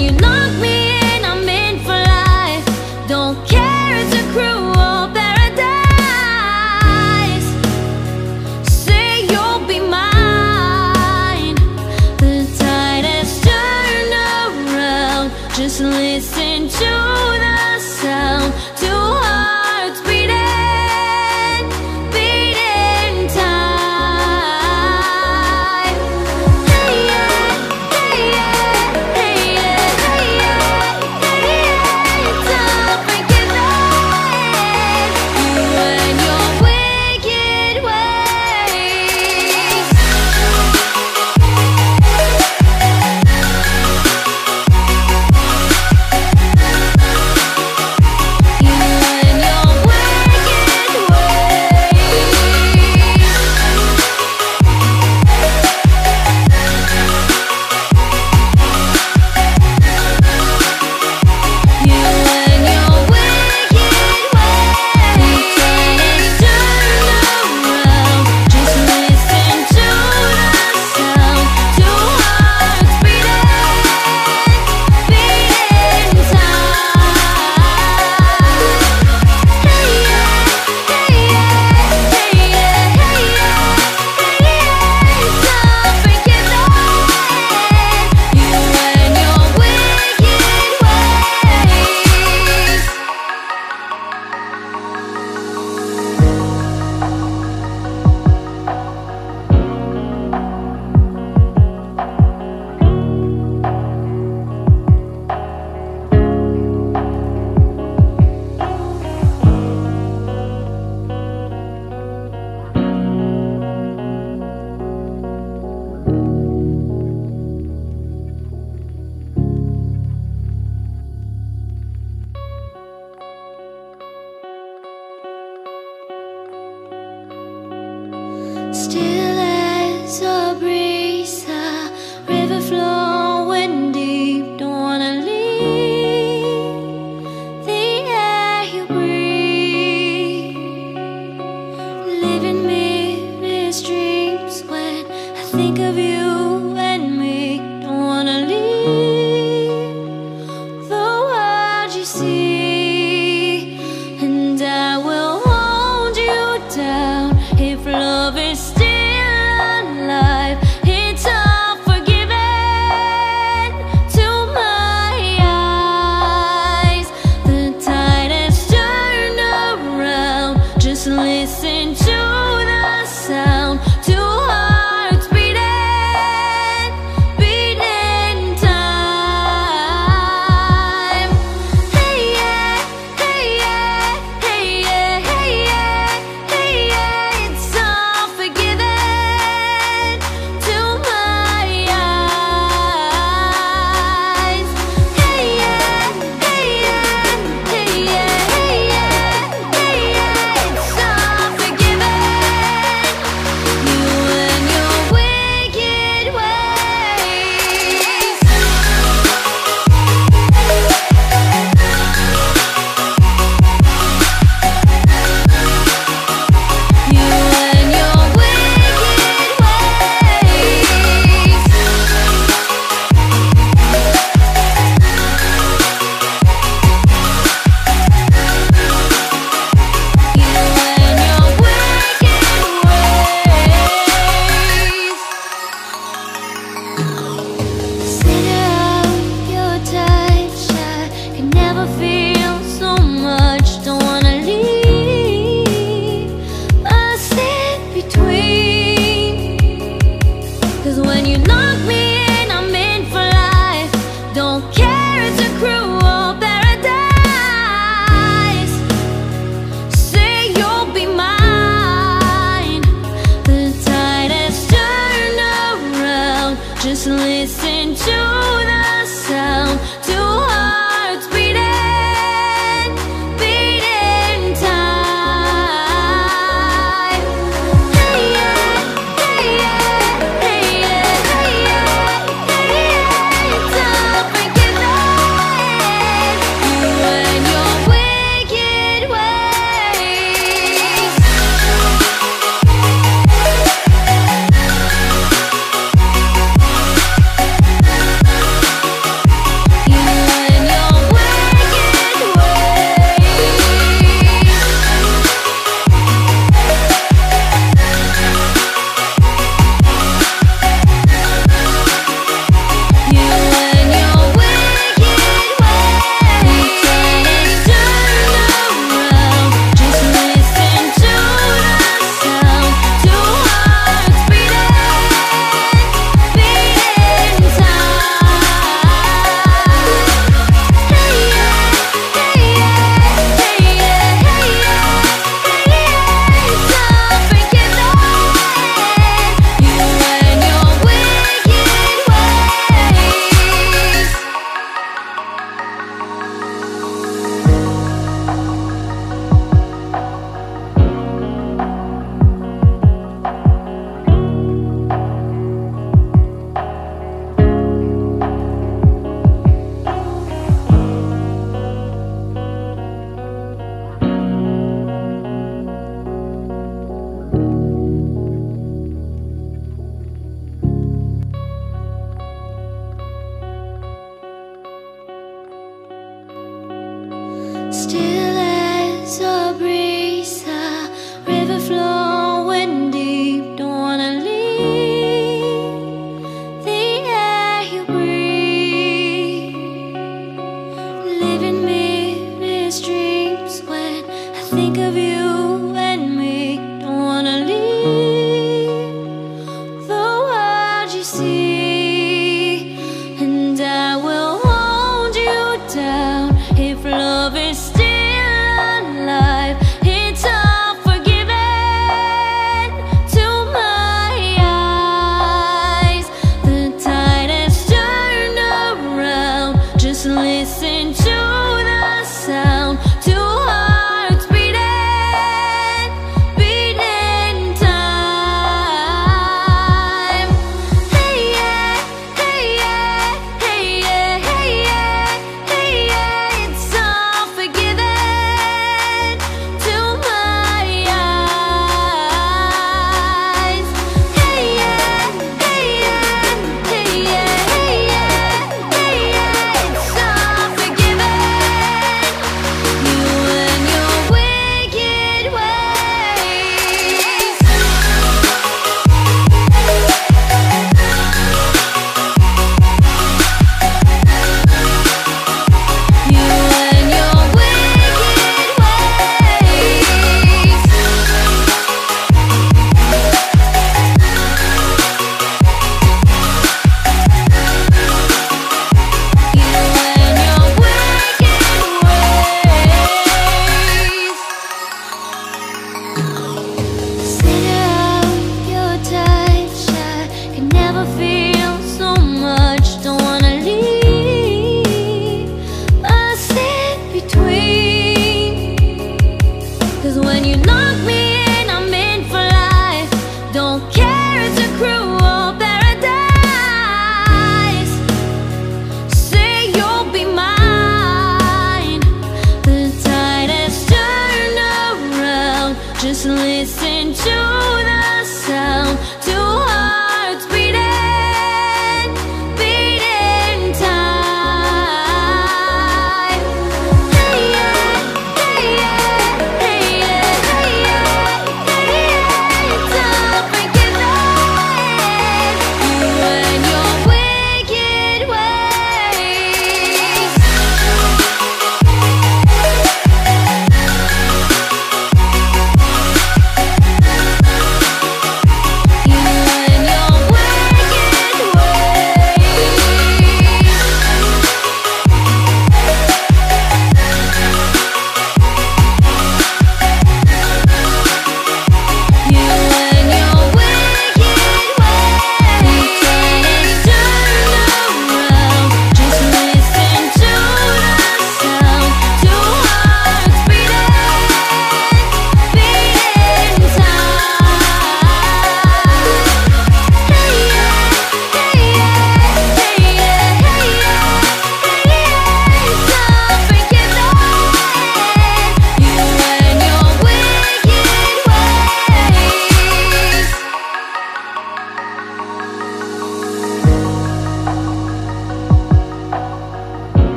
you lock me in, I'm in for life. Don't care, it's a cruel paradise. Say you'll be mine. The tide has turned around. Just listen to the sound. Two hearts beating, beating time. Hey yeah, hey yeah, hey yeah, hey yeah, hey yeah. It's unforgiving, you and your wicked ways. still as a breeze, a river flowing deep. Don't wanna leave the air you breathe, living me dreams when I think of you and me. Don't wanna leave the world you see, and I will hold you down if love is still alive. It's all forgiven to my eyes. The tide has turned around. Just listen to the sound. Two hearts beating, beating time. Hey yeah, hey yeah, hey yeah, hey yeah, hey yeah. It's all forgiven to my eyes. Hey yeah, hey yeah, hey yeah, hey yeah, hey yeah. It's all forgiven. You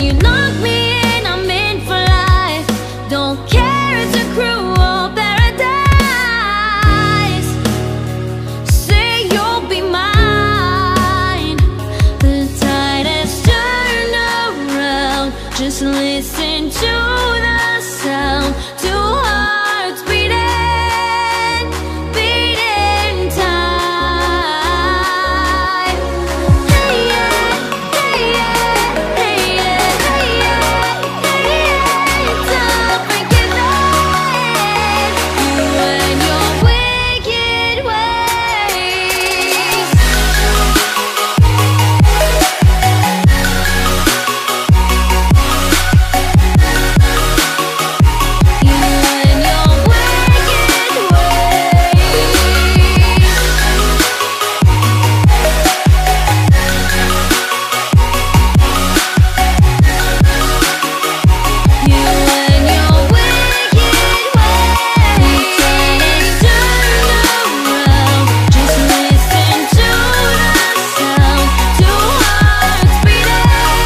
you knock me in, I'm in for life. Don't care, it's a cruel paradise. Say you'll be mine. The tide has turned around. Just listen to the sound. Two hearts beating, beating time. Hey yeah, hey yeah, hey yeah, hey yeah, hey yeah. Don't forget that you and your wicked ways. You and your wicked ways. You and your wicked ways. Turn around, just listen to the sound. Two hearts beating,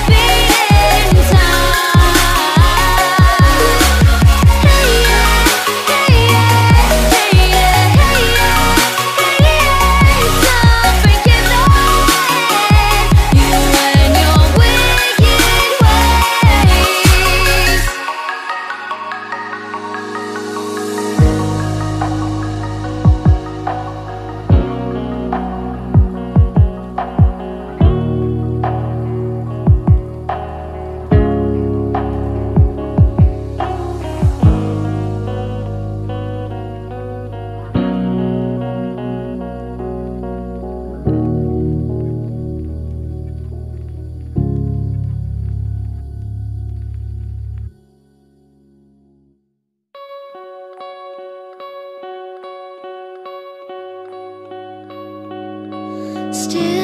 beating time. Hey yeah, hey yeah, hey yeah, hey yeah, hey yeah. Don't forget that you and your wicked ways. Still